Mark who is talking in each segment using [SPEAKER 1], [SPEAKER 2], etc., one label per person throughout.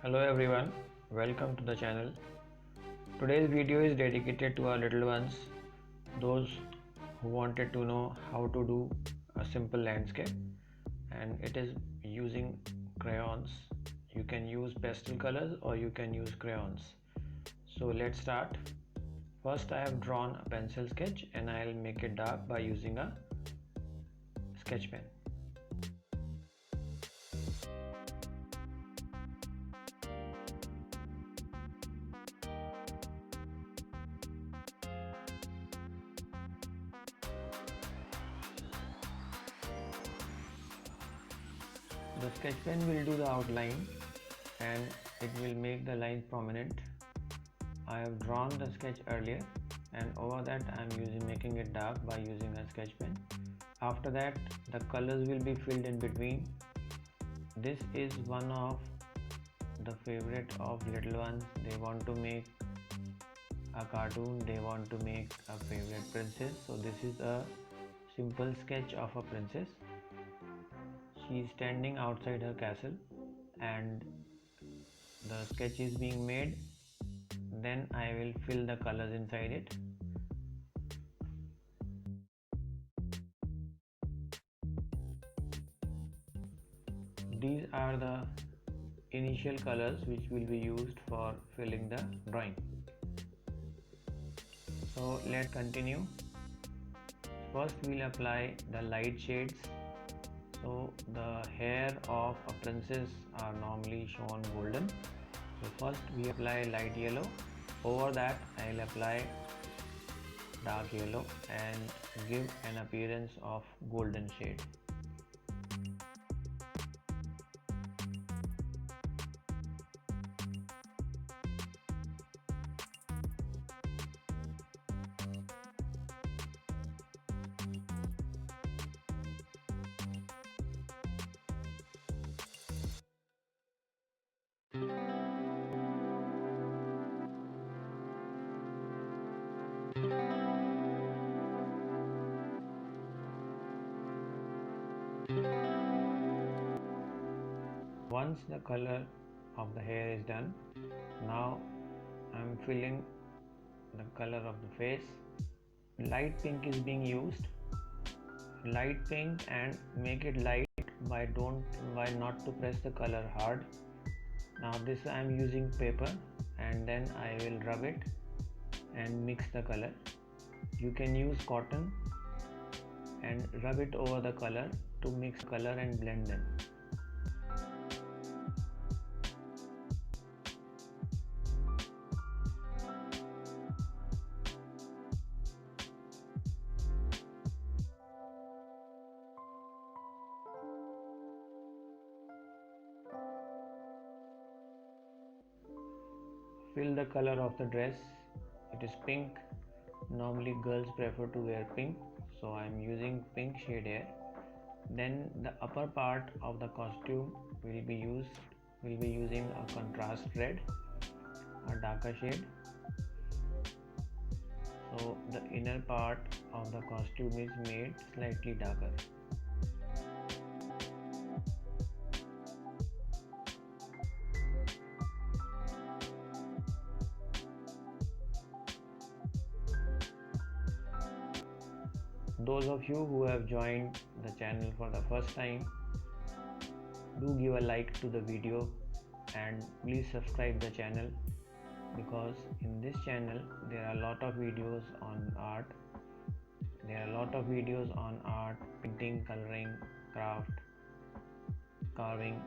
[SPEAKER 1] Hello everyone, welcome to the channel. Today's video is dedicated to our little ones, those who wanted to know how to do a simple landscape, and it is using crayons. You can use pastel colors or you can use crayons. So let's start. First I have drawn a pencil sketch and I'll make it dark by using a sketch pen. The sketch pen will do the outline and it will make the lines prominent. I have drawn the sketch earlier and over that I am making it dark by using a sketch pen. After that the colors will be filled in between. This is one of the favorite of little ones. They want to make a cartoon, they want to make a favorite princess. So this is a simple sketch of a princess. She is standing outside her castle and the sketch is being made. Then I will fill the colors inside it. These are the initial colors which will be used for filling the drawing. So let's continue. First we'll apply the light shades. So the hair of a princess are normally shown golden. So first we apply light yellow. Over that I will apply dark yellow and give an appearance of golden shade. Once the color of the hair is done, now I am filling the color of the face. Light pink is being used. Light pink, and make it light by not to press the color hard. Now this I am using paper and then I will rub it and mix the color. You can use cotton and rub it over the color to mix color and blend them. Fill the color of the dress. It is pink. Normally girls prefer to wear pink, so I am using pink shade here. Then the upper part of the costume will be using a contrast red, a darker shade. So the inner part of the costume is made slightly darker. Those of you who have joined the channel for the first time, do give a like to the video and please subscribe the channel, because in this channel there are a lot of videos on art. Painting, coloring, craft, carving.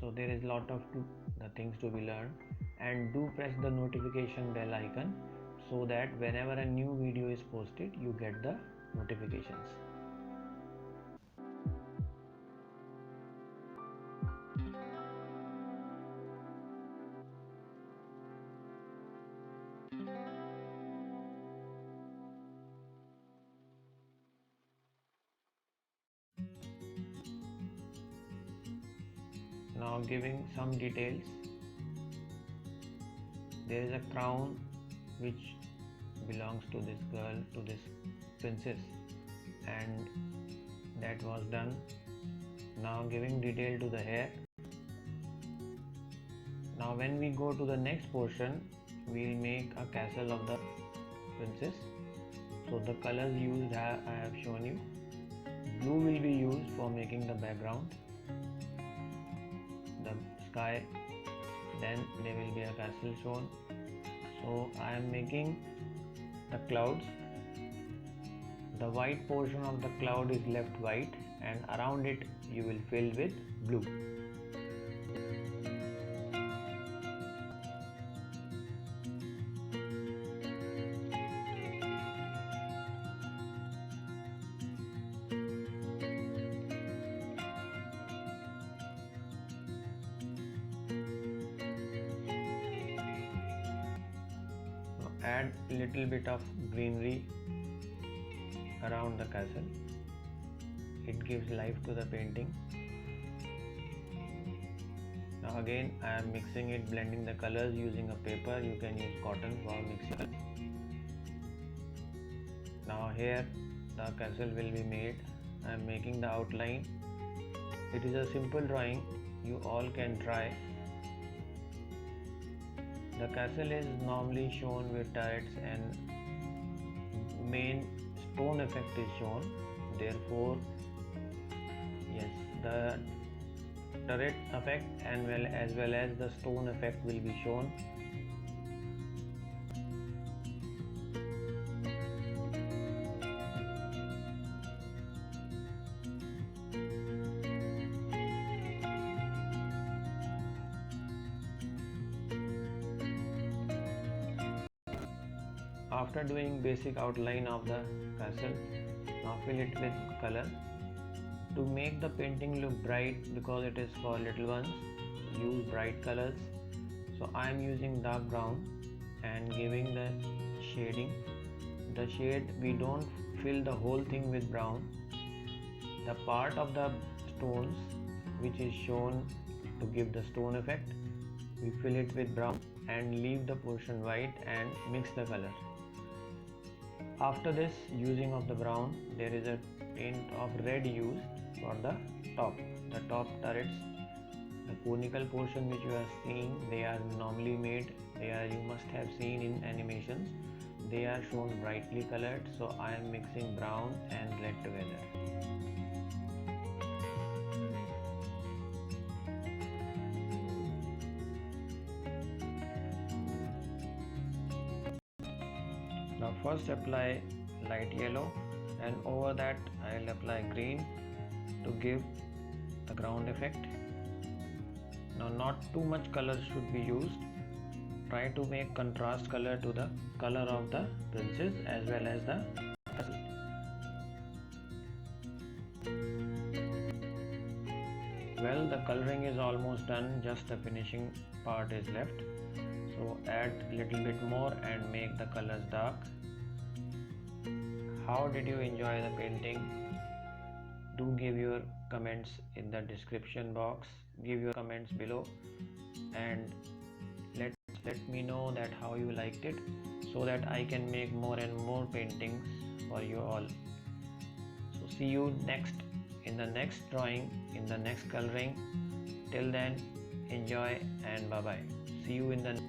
[SPEAKER 1] So there is a lot of the things to be learned, and do press the notification bell icon so that whenever a new video is posted you get the notifications. Now giving some details. There is a crown which belongs to this girl, to this princess, and that was done. Now giving detail to the hair. Now when we go to the next portion, we'll make a castle of the princess. So the colors used I have shown you. Blue will be used for making the background, the sky, then there will be a castle shown. So I am making the clouds. The white portion of the cloud is left white and around it you will fill with blue. Add a little bit of greenery around the castle. It gives life to the painting. Now again I am mixing it, blending the colors using a paper. You can use cotton for mixing. Now here the castle will be made. I am making the outline. It is a simple drawing, you all can try. The castle is normally shown with turrets and main stone effect is shown. Therefore, yes, the turret effect and as well as the stone effect will be shown. After doing basic outline of the castle, now fill it with color. To make the painting look bright, because it is for little ones, use bright colors. So I am using dark brown and giving the shading. The shade, we don't fill the whole thing with brown. The part of the stones which is shown to give the stone effect, we fill it with brown and leave the portion white and mix the color. After this using of the brown, there is a tint of red used for the top turrets. The conical portion which you are seeing, they are normally made, you must have seen in animations, they are shown brightly colored. So I am mixing brown and red together. Now first apply light yellow and over that I will apply green to give the ground effect. Now not too much color should be used. Try to make contrast color to the color of the princess as well as the castle. Well, the coloring is almost done, just the finishing part is left. So add little bit more and make the colors dark. How did you enjoy the painting? Do give your comments in the description box. Give your comments below and let me know that how you liked it, so that I can make more and more paintings for you all. So see you in the next drawing, in the next coloring. Till then, enjoy and bye bye. See you in the